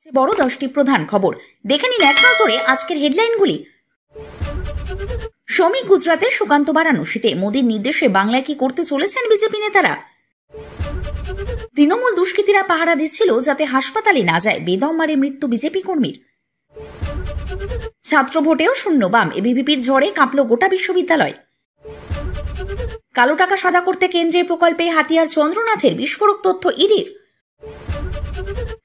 বড় 10টি প্রধান খবর দেখে নিন এক নজরে আজকের হেডলাইনগুলি। শ্রমিক গুজরাটের সুকান্ত বারাণসীতে মোদীর নির্দেশে বাংলায় কি করতে চলেছেন বিজেপি নেতারা। তৃণমূল দুষ্কৃতীরা পাহারা দিচ্ছিল যাতে হাসপাতালে না যায়, বেদম মারে মৃত্যু বিজেপি কর্মীর। ছাত্র ভোটেও শূন্য বাম, এবিভিপির ঝড়ে কাঁপল গোটা বিশ্ববিদ্যালয়। কালো টাকা সাদা করতে কেন্দ্রীয় প্রকল্পে হাতিয়ার চন্দ্রনাথের, বিস্ফোরক তথ্য ইডির।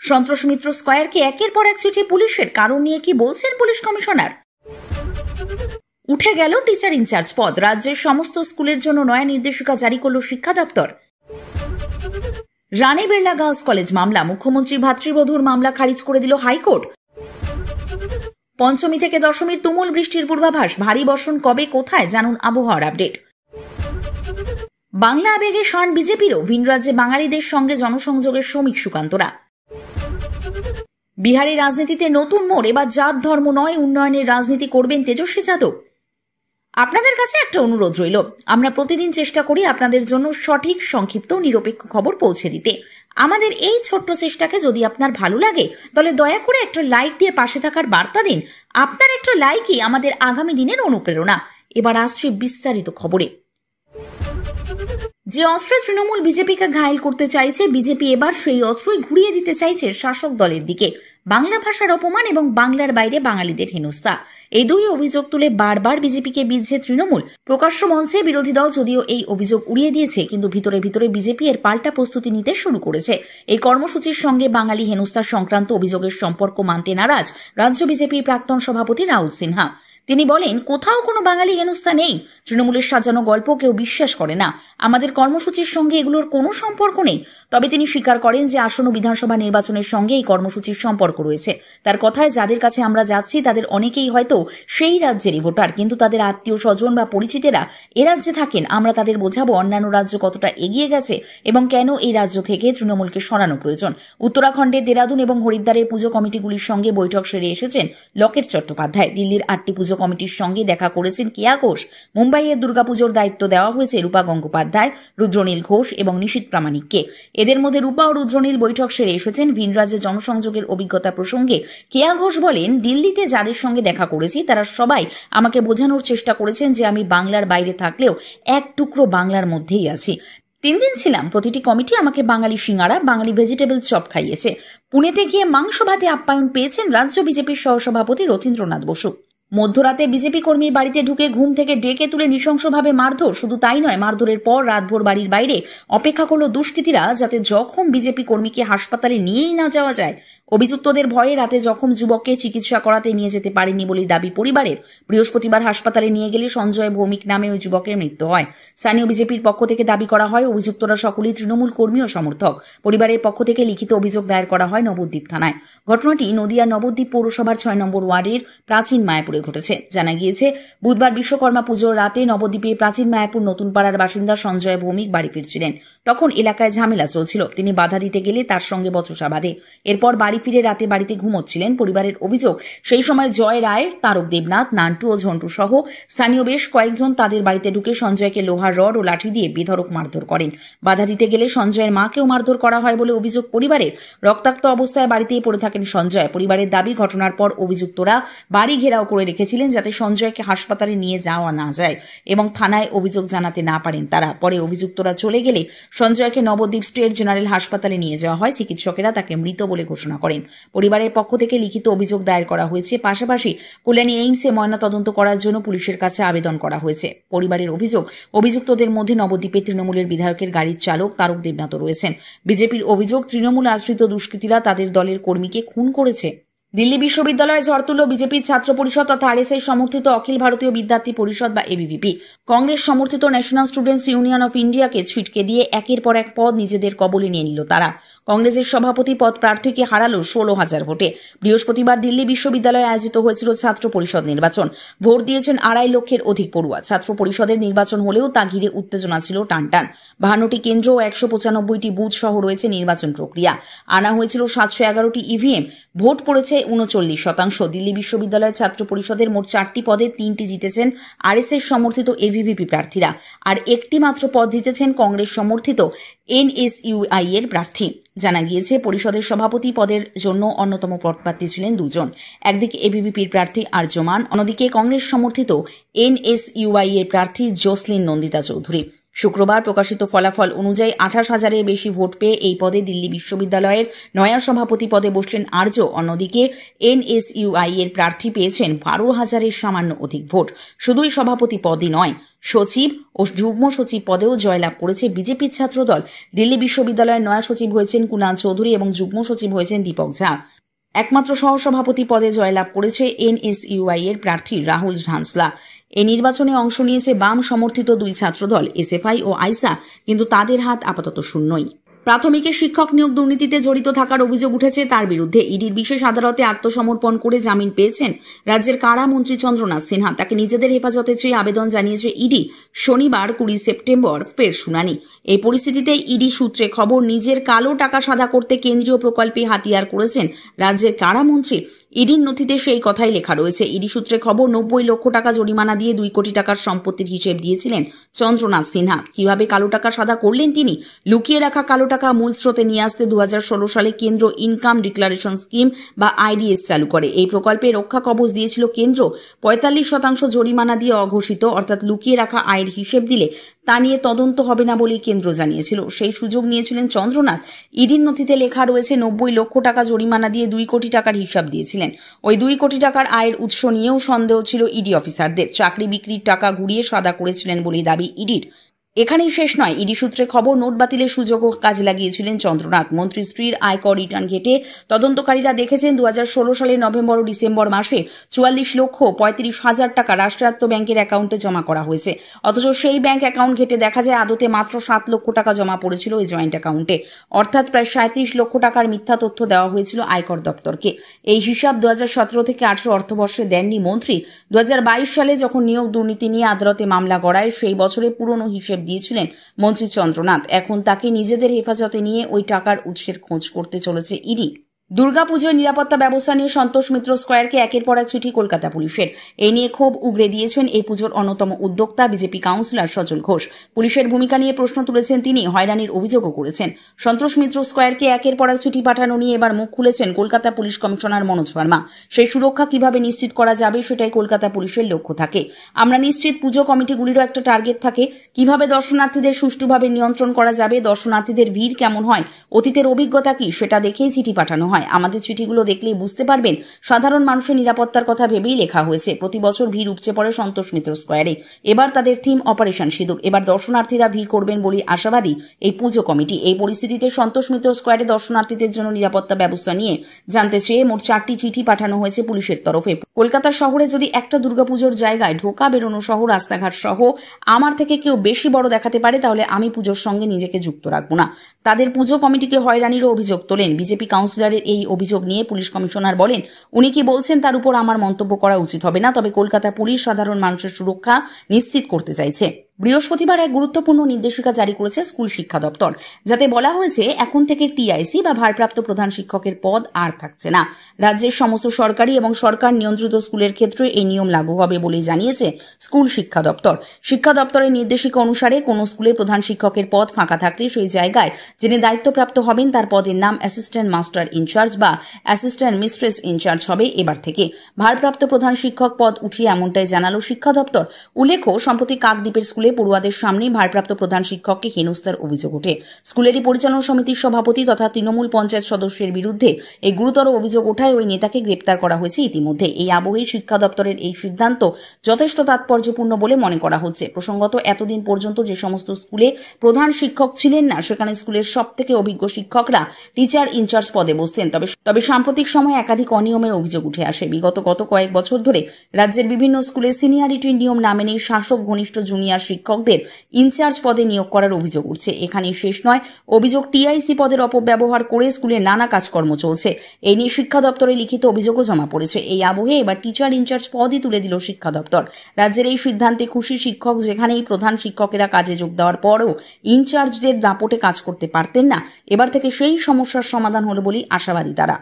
সন্তোষ মিত্র স্কয়ারকে একের পর এক চিঠি পুলিশের, কারণ নিয়ে কি বলছেন পুলিশ কমিশনার। উঠে গেল টিচার ইনচার্জ পদ, রাজ্যের সমস্ত স্কুলের জন্য নয়া নির্দেশিকা জারি করল শিক্ষা দপ্তর। রানী বিড়লা গার্লস কলেজ মামলা, মুখ্যমন্ত্রী ভাতৃবধূর মামলা খারিজ করে দিল হাইকোর্ট। পঞ্চমী থেকে দশমীর তুমুল বৃষ্টির পূর্বাভাস, ভারী বর্ষণ কবে কোথায় জানুন আবহাওয়ার আপডেট। বাংলা আবেগে শান বিজেপিরও, ভিন রাজ্যে বাঙালিদের সঙ্গে জনসংযোগের শ্রমিক সুকান্তরা। বিহারের রাজনীতিতে নতুন মোড়, এবার জাত ধর্ম নয় উন্নয়নের রাজনীতি করবেন তেজস্বী যাদব। আপনাদের কাছে একটা অনুরোধ রইল, আমরা প্রতিদিন চেষ্টা করি আপনাদের জন্য সঠিক, সংক্ষিপ্ত, নিরপেক্ষ খবর পৌঁছে দিতে। আমাদের এই ছোট্ট চেষ্টাকে যদি আপনার ভালো লাগে তাহলে দয়া করে একটা লাইক দিয়ে পাশে থাকার বার্তা দিন। আপনার একটা লাইকই আমাদের আগামী দিনের অনুপ্রেরণা। এবার আসছে বিস্তারিত খবরে। যে অস্ত্রে তৃণমূল বিজেপিকে ঘায়েল করতে চাইছে, বিজেপি এবার সেই অস্ত্রই ঘুরিয়ে দিতে চাইছে শাসক দলের দিকে। বাংলা ভাষার অপমান এবং বাংলার বাইরে বাঙালিদের হেনস্থা, এই দুই অভিযোগ তুলে বারবার বিজেপিকে বিঁধছে তৃণমূল। প্রকাশ্য মঞ্চে বিরোধী দল যদিও এই অভিযোগ উড়িয়ে দিয়েছে, কিন্তু ভিতরে ভিতরে বিজেপি এর পাল্টা প্রস্তুতি নিতে শুরু করেছে। এই কর্মসূচির সঙ্গে বাঙালি হেনস্থা সংক্রান্ত অভিযোগের সম্পর্ক মানতে নারাজ রাজ্য বিজেপির প্রাক্তন সভাপতি রাহুল সিনহা। তিনি বলেন, কোথাও কোনো বাঙালি হেনস্থা নেই, তৃণমূলের সাজানো গল্প কেউ বিশ্বাস করে না, আমাদের কর্মসূচির সঙ্গে এগুলোর কোনো সম্পর্ক নেই। তবে তিনি স্বীকার করেন যে আসন্ন বিধানসভা নির্বাচনের সঙ্গে এই কর্মসূচির সম্পর্ক রয়েছে। তার কথায়, যাদের কাছে আমরা যাচ্ছি তাদের অনেকেই হয়তো সেই রাজ্যেরই ভোটার, কিন্তু তাদের আত্মীয় স্বজন বা পরিচিতেরা এ রাজ্যে থাকেন। আমরা তাদের বোঝাবো অন্যান্য রাজ্য কতটা এগিয়ে গেছে এবং কেন এই রাজ্য থেকে তৃণমূলকে সরানো প্রয়োজন। উত্তরাখণ্ডের দেরাদুন এবং হরিদ্বারের পুজো কমিটিগুলির সঙ্গে বৈঠক সেরে এসেছেন লকেট চট্টোপাধ্যায়। দিল্লির 8টি পুজো কমিটির সঙ্গে দেখা করেছেন কেয়া ঘোষ। মুম্বাইয়ের দুর্গাপুজোর দায়িত্ব দেওয়া হয়েছে রূপা গঙ্গোপাধ্যায়, রুদ্রনীল ঘোষ এবং নিশীথ প্রামাণিককে। এদের মধ্যে রূপা ও রুদ্রনীল বৈঠক সেরে এসেছেন। ভিন রাজ্যে জনসংযোগের অভিজ্ঞতা প্রসঙ্গে কেয়া ঘোষ বলেন, দিল্লিতে যাদের সঙ্গে দেখা করেছি তারা সবাই আমাকে বোঝানোর চেষ্টা করেছেন যে আমি বাংলার বাইরে থাকলেও এক টুকরো বাংলার মধ্যেই আছি। 3 দিন ছিলাম, প্রতিটি কমিটি আমাকে বাঙালি সিঙ্গারা, বাঙালি ভেজিটেবল চপ খাইয়েছে। পুনেতে গিয়ে মাংস ভাতে আপ্যায়ন পেয়েছেন রাজ্য বিজেপির সহসভাপতি রথীন্দ্রনাথ বসু। মধ্যরাতে বিজেপি কর্মীর বাড়িতে ঢুকে ঘুম থেকে ডেকে তুলে নৃশংসভাবে মারধর। শুধু তাই নয়, মারধরের পর রাতভর বাড়ির বাইরে অপেক্ষা করল দুষ্কৃতীরা যাতে জখম বিজেপি কর্মীকে হাসপাতালে নিয়েই না যাওয়া যায়। অভিযুক্তদের ভয়ে রাতে জখম যুবককে চিকিৎসা করাতে নিয়ে যেতে পারেনি বলে দাবি পরিবারের। বৃহস্পতিবার হাসপাতালে নিয়ে গেলে সঞ্জয় ভৌমিক নামে ওই যুবকের মৃত্যু হয়। স্থানীয় বিজেপির পক্ষ থেকে দাবি করা হয় অভিযুক্তরা সকলেই তৃণমূল কর্মী ও সমর্থক। পরিবারের পক্ষ থেকে লিখিত অভিযোগ দায়ের করা হয় নবদ্বীপ থানায়। ঘটনাটি নদিয়া নবদ্বীপ পৌরসভার 6 নম্বর ওয়ার্ডের প্রাচীন মায়াপুরে ঘটেছে। জানা গিয়েছে, বুধবার বিশ্বকর্মা পুজোর রাতে নবদ্বীপে প্রাচীন মায়াপুর নতুন পাড়ার বাসিন্দা সঞ্জয় ভৌমিক বাড়ি ফিরছিলেন। তখন এলাকায় ঝামেলা চলছিল। তিনি বাধা দিতে গেলে তার সঙ্গে বচসা বাঁধে। এরপর বাড়ি ফিরে রাতে বাড়িতে ঘুমোচ্ছিলেন। পরিবারের অভিযোগ, সেই সময় জয় রায়, তারক দেবনাথ, নান্টু ও ঝন্টু সহ স্থানীয় বেশ কয়েকজন তাদের বাড়িতে ঢুকে সঞ্জয়কে লোহার রড ও লাঠি দিয়ে বেধড়ক মারধর করেন। বাধা দিতে গেলে সঞ্জয়ের মাকেও মারধর করা হয় বলে অভিযোগ পরিবারের। রক্তাক্ত অবস্থায় বাড়িতেই পড়ে থাকেন সঞ্জয়। পরিবারের দাবি, ঘটনার পর অভিযুক্তরা বাড়ি ঘেরাও করে রেখেছিলেন যাতে সঞ্জয়কে হাসপাতালে নিয়ে যাওয়া না যায় এবং থানায় অভিযোগ জানাতে না পারেন তারা। পরে অভিযুক্তরা চলে গেলে সঞ্জয়কে নবদ্বীপ স্টেট জেনারেল হাসপাতালে নিয়ে যাওয়া হয়। চিকিৎসকেরা তাকে মৃত বলে ঘোষণা করেন। পরিবারের পক্ষ থেকে লিখিত অভিযোগ দায়ের করা হয়েছে। পাশাপাশি কল্যাণী এইমসে ময়নাতদন্ত করার জন্য পুলিশের কাছে আবেদন করা হয়েছে। পরিবারের অভিযোগ, অভিযুক্তদের মধ্যে নবদ্বীপের তৃণমূলের বিধায়কের গাড়ির চালক তারক দেবনাথ রয়েছেন। বিজেপির অভিযোগ, তৃণমূল আশ্রিত দুষ্কৃতীরা তাদের দলের কর্মীকে খুন করেছে। দিল্লি বিশ্ববিদ্যালয়ে ঝড় তুলল বিজেপির ছাত্র পরিষদ তথা আরএসএস সমর্থিত অখিল ভারতীয় বিদ্যার্থী পরিষদ বা এবিভিপি। কংগ্রেস সমর্থিত ন্যাশনাল স্টুডেন্টস ইউনিয়ন অফ ইন্ডিয়াকে ছিটকে দিয়ে একের পর এক পদ নিজেদের কবলে নিয়ে নিল তারা। কংগ্রেসের সভাপতি পদ প্রার্থীকে হারালো 16,000 ভোটে। বৃহস্পতিবার দিল্লি বিশ্ববিদ্যালয়ে আয়োজিত হয়েছিল ছাত্র পরিষদ নির্বাচন। ভোট দিয়েছেন 2.5 লক্ষের অধিক পড়ুয়া। ছাত্র পরিষদের নির্বাচন হলেও তা ঘিরে উত্তেজনা ছিল টানটান। 52টি কেন্দ্র ও 195টি বুথ সহ রয়েছে নির্বাচন প্রক্রিয়া। আনা হয়েছিল 711টি ইভিএম। ভোট পড়েছে 39%। দিল্লি বিশ্ববিদ্যালয়ের ছাত্র পরিষদের মোট 4টি পদে 3টি জিতেছেন আরএসএস সমর্থিত এভিভিপি প্রার্থীরা, আর একটি মাত্র পদ জিতেছেন কংগ্রেস সমর্থিত এনএসইউআই এর প্রার্থী। জানা গিয়েছে, পরিষদের সভাপতি পদের জন্য অন্যতম পদপ্রার্থী ছিলেন দুজন। একদিকে এভিভিপির প্রার্থী আর্যমান, অন্যদিকে কংগ্রেস সমর্থিত এনএসইউআই এর প্রার্থী জোসলিন নন্দিতা চৌধুরী। শুক্রবার প্রকাশিত ফলাফল অনুযায়ী 28,000-এর বেশি ভোট পেয়ে এই পদে দিল্লি বিশ্ববিদ্যালয়ের নয়া সভাপতি পদে বসলেন আর্য। অন্যদিকে এনএসইউআই এর প্রার্থী পেয়েছেন 12,000-এর সামান্য অধিক ভোট। শুধুই সভাপতি পদই নয়, সচিব ও যুগ্ম সচিব পদেও জয়লাভ করেছে বিজেপির ছাত্রদল। দিল্লি বিশ্ববিদ্যালয়ের নয়া সচিব হয়েছেন কুনাল চৌধুরী এবং যুগ্ম সচিব হয়েছেন দীপক ঝা। একমাত্র সহসভাপতি পদে জয়লাভ করেছে এনএসইউআই এর প্রার্থী রাহুল ঝাঁসলা। এই নির্বাচনে অংশ নিয়েছে বাম সমর্থিত দুই ছাত্রদল এসএফআই ও আইসা, কিন্তু তাদের হাত আপাতত শূন্যই। প্রাথমিকে শিক্ষক নিয়োগ দুর্নীতিতে জড়িত থাকার অভিযোগ উঠেছে তার বিরুদ্ধে। ইডির বিশেষ আদালতে আত্মসমর্পণ করে জামিন পেয়েছেন রাজ্যের কারা মন্ত্রী চন্দ্রনাথ সিনহা। তাকে নিজেদের হেফাজতে চেয়ে আবেদন জানিয়েছে ইডি। শনিবার 20 সেপ্টেম্বর ফের শুনানি। এই পরিস্থিতিতে ইডি সূত্রে খবর, নিজের কালো টাকা সাদা করতে কেন্দ্রীয় প্রকল্পে হাতিয়ার করেছেন রাজ্যের কারা মন্ত্রী। ইডির নথিতে সেই কথাই লেখা রয়েছে। ইডি সূত্রে খবর, 90 লক্ষ টাকা জরিমানা দিয়ে 2 কোটি টাকার সম্পত্তির হিসেব দিয়েছিলেন চন্দ্রনাথ সিনহা। কিভাবে কালো টাকা সাদা করলেন তিনি? লুকিয়ে রাখা কালো টাকা মূল স্রোতে নিয়ে আসতে 2016 সালে কেন্দ্র ইনকাম ডিক্লারেশন স্কিম বা আইডিএস চালু করে। এই প্রকল্পে রক্ষা কবচ দিয়েছিল কেন্দ্র। 45% জরিমানা দিয়ে অঘোষিত অর্থাৎ লুকিয়ে রাখা আয়ের হিসেব দিলে তা নিয়ে তদন্ত হবে না বলেই কেন্দ্র জানিয়েছিল। সেই সুযোগ নিয়েছিলেন চন্দ্রনাথ। ইডির নথিতে লেখা রয়েছে 90 লক্ষ টাকা জরিমানা দিয়ে 2 কোটি টাকার হিসাব দিয়েছিলেন। ওই 2 কোটি টাকার আয়ের উৎস নিয়েও সন্দেহ ছিল ইডি অফিসারদের। চাকরি বিক্রির টাকা ঘুরিয়ে সাদা করেছিলেন বলেই দাবি ইডির। এখানেই শেষ নয়। ইডি সূত্রে খবর, নোট বাতিলের সুযোগও কাজে লাগিয়েছিলেন চন্দ্রনাথ। মন্ত্রী স্ত্রীর আয়কর রিটার্ন ঘেটে তদন্তকারীরা দেখেছেন 2016 সালের নভেম্বর ও ডিসেম্বর মাসে 44,35,000 টাকা রাষ্ট্রায়ত্ত ব্যাংকের অ্যাকাউন্টে জমা করা হয়েছে। অথচ সেই ব্যাংক অ্যাকাউন্ট ঘেটে দেখা যায় আদতে মাত্র 7 লক্ষ টাকা জমা পড়েছিল ওই জয়েন্ট অ্যাকাউন্টে, অর্থাৎ প্রায় 37 লক্ষ টাকার মিথ্যা তথ্য দেওয়া হয়েছিল আয়কর দপ্তরকে। এই হিসাব 2017 থেকে 18 অর্থবর্ষে দেননি মন্ত্রী। 2022 সালে যখন নিয়োগ দুর্নীতি নিয়ে আদালতে মামলা গড়ায়, সেই বছরে পুরনো হিসেব দিয়েছিলেন মন্ত্রী চন্দ্রনাথ। এখন তাকে নিজেদের হেফাজতে নিয়ে ওই টাকার উৎসের খোঁজ করতে চলেছে ইডি। দুর্গাপুজোর নিরাপত্তা ব্যবস্থা নিয়ে সন্তোষ মিত্র স্কয়ারকে একের পর এক চিঠি কলকাতা পুলিশের। এই নিয়ে ক্ষোভ উগরে দিয়েছেন এই পুজোর অন্যতম উদ্যোক্তা বিজেপি কাউন্সিলর সজল ঘোষ। পুলিশের ভূমিকা নিয়ে প্রশ্ন তুলেছেন তিনি, হয়রানির অভিযোগও করেছেন। সন্তোষ মিত্র স্কয়ারকে একের পর এক চিঠি পাঠানো নিয়ে এবার মুখ খুলেছেন কলকাতা পুলিশ কমিশনার মনোজ ভার্মা। সেই সুরক্ষা কিভাবে নিশ্চিত করা যাবে সেটাই কলকাতা পুলিশের লক্ষ্য থাকে। আমরা নিশ্চিত পুজো কমিটিগুলিরও একটা টার্গেট থাকে, কিভাবে দর্শনার্থীদের সুষ্ঠুভাবে নিয়ন্ত্রণ করা যাবে, দর্শনার্থীদের ভিড় কেমন হয়, অতীতের অভিজ্ঞতা কি, সেটা দেখেই চিঠি পাঠানো হয়। আমাদের চিঠিগুলো দেখলেই বুঝতে পারবেন সাধারণ মানুষের নিরাপত্তার কথা ভেবেই লেখা হয়েছে। প্রতি বছর ভিড় উপচে পড়ে সন্তোষ মিত্র স্কয়ারে। এবার তাদের থিম অপারেশন সিঁদুর। এবার দর্শনার্থীরা ভিড় করবেন বলে আশাবাদী এই পুজো কমিটি। এই পরিস্থিতিতে সন্তোষ মিত্র স্কয়ারে দর্শনার্থীদের জন্য নিরাপত্তা ব্যবস্থা নিয়ে জানতে চেয়ে মোট 4টি চিঠি পাঠানো হয়েছে পুলিশের তরফে। কলকাতা শহরে যদি একটা দুর্গাপুজোর জায়গায় ঢোকা বেরোনো সহ রাস্তাঘাট সহ আমার থেকে কেউ বেশি বড় দেখাতে পারে, তাহলে আমি পুজোর সঙ্গে নিজেকে যুক্ত রাখবো না। তাদের পুজো কমিটিকে হয়রানিরও অভিযোগ তোলেন। বিজেপি কাউন্সিলরের এই অভিযোগ নিয়ে পুলিশ কমিশনার বলেন, উনি কি বলছেন তার উপর আমার মন্তব্য করা উচিত হবে না, তবে কলকাতা পুলিশ সাধারণ মানুষের সুরক্ষা নিশ্চিত করতে চাইছে। বৃহস্পতিবার এক গুরুত্বপূর্ণ নির্দেশিকা জারি করেছে স্কুল শিক্ষা দপ্তর, যাতে বলা হয়েছে এখন থেকে টিআইসি বা ভারপ্রাপ্ত প্রধান শিক্ষকের পদ আর থাকছে না। রাজ্যের সমস্ত সরকারি এবং সরকার নিয়ন্ত্রিত স্কুলের ক্ষেত্রে এই নিয়ম লাগু হবে বলে জানিয়েছে স্কুল শিক্ষা দপ্তর। শিক্ষা দপ্তরের নির্দেশিকা অনুসারে কোন স্কুলে প্রধান শিক্ষকের পদ ফাঁকা থাকলে সেই জায়গায় যিনি দায়িত্বপ্রাপ্ত হবেন তার পদের নাম অ্যাসিস্ট্যান্ট মাস্টার ইনচার্জ বা অ্যাসিস্ট্যান্ট মিস্ট্রেস ইনচার্জ হবে এবার থেকে। ভারপ্রাপ্ত প্রধান শিক্ষক পদ উঠিয়ে এমনটাই জানালো শিক্ষা দপ্তর। উল্লেখ্য, সম্প্রতি কাকদ্বীপের স্কুলে পড়ুয়াদের সামনে ভারপ্রাপ্ত প্রধান শিক্ষককে হেনস্থার অভিযোগ ওঠে। স্কুলেরই পরিচালনা সমিতির সভাপতি তথা তৃণমূল পঞ্চায়েত সদস্যের বিরুদ্ধে এই গুরুতর অভিযোগ ওঠায় ওই নেতাকে গ্রেপ্তার করা হয়েছে ইতিমধ্যে। এই আবহে শিক্ষা দপ্তরের এই সিদ্ধান্ত যথেষ্ট তাৎপর্যপূর্ণ বলে মনে করা হচ্ছে। প্রসঙ্গত, এতদিন পর্যন্ত যে সমস্ত স্কুলে প্রধান শিক্ষক ছিলেন না, সেখানে স্কুলের সবথেকে অভিজ্ঞ শিক্ষকরা টিচার ইনচার্জ পদে বসতেন। তবে সাম্প্রতিক সময়ে একাধিক অনিয়মের অভিযোগ উঠে আসে। গত কয়েক বছর ধরে রাজ্যের বিভিন্ন স্কুলে সিনিয়রিটির নিয়ম না মেনে শাসক ঘনিষ্ঠ জুনিয়র শিক্ষকদের ইনচার্জ পদে নিয়োগ করার অভিযোগ উঠছে। এখানেই শেষ নয়, অভিযোগ টিআইসি পদের অপব্যবহার করে স্কুলে নানা কাজকর্ম চলছে। এই নিয়ে শিক্ষা দপ্তরে লিখিত অভিযোগও জমা পড়েছে। এই আবহে এবার টিচার ইনচার্জ পদই তুলে দিল শিক্ষা দপ্তর। রাজ্যের এই সিদ্ধান্তে খুশি শিক্ষক, যেখানেই প্রধান শিক্ষকেরা কাজে যোগ দেওয়ার পরও ইনচার্জদের দাপটে কাজ করতে পারতেন না। এবার থেকে সেই সমস্যার সমাধান হলো বলেই আশাবাদী তারা।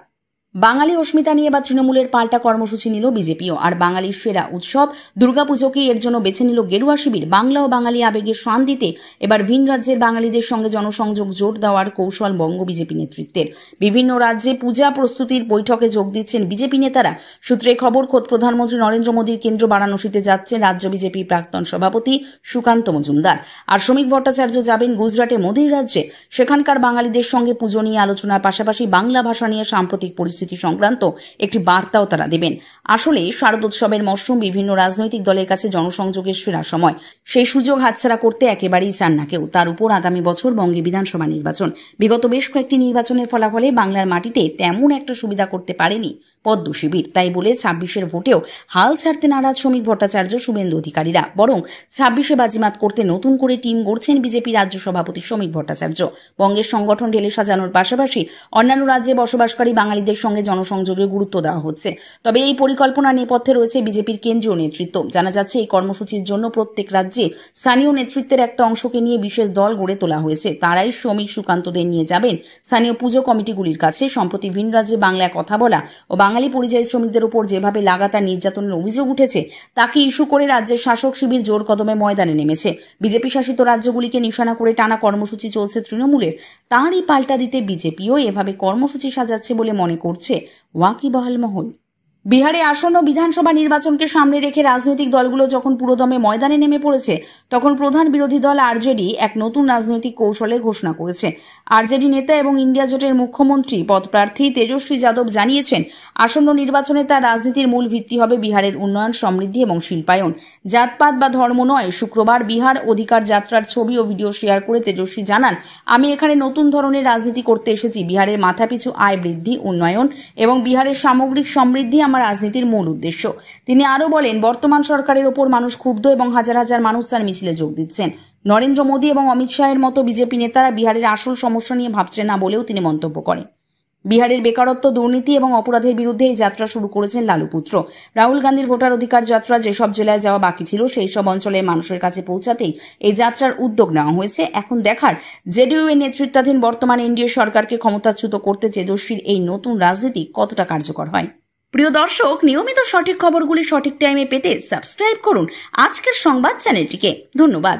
বাঙালি অস্মিতা নিয়ে এবার তৃণমূলের পাল্টা কর্মসূচি নিল বিজেপিও। আর বাঙালির সেরা উৎসব দুর্গাপুজোকেই এর জন্য বেছে নিল গেরুয়া শিবির। বাংলা ও বাঙালি আবেগে শান দিতে এবার ভিন রাজ্যের বাঙালিদের সঙ্গে জনসংযোগ জোর দেওয়ার কৌশল বঙ্গ বিজেপি নেতৃত্বের। বিভিন্ন রাজ্যে পূজা প্রস্তুতির বৈঠকে যোগ দিচ্ছেন বিজেপি নেতারা। সূত্রে খবর, খোদ প্রধানমন্ত্রী নরেন্দ্র মোদীর কেন্দ্র বারাণসীতে যাচ্ছেন রাজ্য বিজেপির প্রাক্তন সভাপতি সুকান্ত মজুমদার। আর শ্রমিক ভট্টাচার্য যাবেন গুজরাটে মোদীর রাজ্যে। সেখানকার বাঙালিদের সঙ্গে পুজো নিয়ে আলোচনার পাশাপাশি বাংলা ভাষা নিয়ে সাম্প্রতিক পরিস্থিতি সংক্রান্ত একটি বার্তাও তারা দেবেন। আসলে শারদোৎসবের মরশুম বিভিন্ন রাজনৈতিক দলের কাছে জনসংযোগের সেরা সময়। সেই সুযোগ হাতছাড়া করতে একেবারেই চান না কেউ। তার উপর আগামী বছর বঙ্গে বিধানসভা নির্বাচন। বিগত বেশ কয়েকটি নির্বাচনের ফলাফলে বাংলার মাটিতে তেমন একটা সুবিধা করতে পারেনি পদ্ম শিবির। তাই বলে ২৬-এর ভোটেও হাল ছাড়তে নারাজ শ্রমিক ভট্টাচার্য, শুভেন্দু অধিকারীরা। বরং ২৬-এ বাজিমাত করতে নতুন করে টিম গড়ছেন বিজেপি রাজ্য সভাপতি শ্রমিক ভট্টাচার্য। বঙ্গের সংগঠন ঢেলে সাজানোর পাশাপাশি অন্যান্য রাজ্যে বসবাসকারী বাঙালিদের সঙ্গে জনসংযোগে গুরুত্ব দেওয়া হচ্ছে। তবে এই পরিকল্পনার নেপথ্যে রয়েছে বিজেপির কেন্দ্রীয় নেতৃত্ব। জানা যাচ্ছে, এই কর্মসূচির জন্য প্রত্যেক রাজ্যে স্থানীয় নেতৃত্বের একটা অংশকে নিয়ে বিশেষ দল গড়ে তোলা হয়েছে। তারাই শ্রমিক সুকান্তদের নিয়ে যাবেন স্থানীয় পুজো কমিটিগুলির কাছে। সম্প্রতি ভিন রাজ্যে বাংলায় কথা বলা ও বাঙালি পরিযায়ী শ্রমিকদের উপর যেভাবে লাগাতার নির্যাতনের অভিযোগ উঠেছে, তাকে ইস্যু করে রাজ্যের শাসক শিবির জোর কদমে ময়দানে নেমেছে। বিজেপি শাসিত রাজ্যগুলিকে নিশানা করে টানা কর্মসূচি চলছে তৃণমূলের। তারই পাল্টা দিতে বিজেপিও এভাবে কর্মসূচি সাজাচ্ছে বলে মনে করছে ওয়াকিবহাল মহল। বিহারে আসন্ন বিধানসভা নির্বাচনকে সামনে রেখে রাজনৈতিক দলগুলো যখন পুরোদমে ময়দানে নেমে পড়েছে, তখন প্রধান বিরোধী দল আরজেডি এক নতুন রাজনৈতিক কৌশলের ঘোষণা করেছে। আরজেডি নেতা এবং ইন্ডিয়া জোটের মুখ্যমন্ত্রী পদপ্রার্থী তেজস্বী যাদব জানিয়েছেন, আসন্ন নির্বাচনে তার রাজনীতির মূল ভিত্তি হবে বিহারের উন্নয়ন, সমৃদ্ধি এবং শিল্পায়ন। জাতপাত বা ধর্ম নয়। শুক্রবার বিহার অধিকার যাত্রার ছবি ও ভিডিও শেয়ার করে তেজস্বী জানান, আমি এখানে নতুন ধরনের রাজনীতি করতে এসেছি। বিহারের মাথাপিছু আয় বৃদ্ধি, উন্নয়ন এবং বিহারের সামগ্রিক সমৃদ্ধি আমার রাজনীতির মূল উদ্দেশ্য। তিনি আরও বলেন, বর্তমান সরকারের ওপর মানুষ ক্ষুব্ধ এবং হাজার হাজার মানুষ তার মিছিলে যোগ দিচ্ছেন। নরেন্দ্র মোদী এবং অমিত শাহের মতো বিজেপি নেতারা বিহারের আসল সমস্যা নিয়ে ভাবছেন না বলেও তিনি মন্তব্য করেন। বিহারের বেকারত্ব, দুর্নীতি এবং অপরাধের বিরুদ্ধে এই যাত্রা শুরু করেছেন লালু পুত্র। রাহুল গান্ধীর ভোটার অধিকার যাত্রা যেসব জেলায় যাওয়া বাকি ছিল, সেই সব অঞ্চলের মানুষের কাছে পৌঁছাতেই এই যাত্রার উদ্যোগ নেওয়া হয়েছে। এখন দেখার, জেডিইউ এর নেতৃত্বাধীন বর্তমান এনডিএ সরকারকে ক্ষমতাচ্যুত করতে তেজস্বীর এই নতুন রাজনীতি কতটা কার্যকর হয়। প্রিয় দর্শক, নিয়মিত সঠিক খবরগুলি সঠিক টাইমে পেতে সাবস্ক্রাইব করুন আজকের সংবাদ চ্যানেলটিকে। ধন্যবাদ।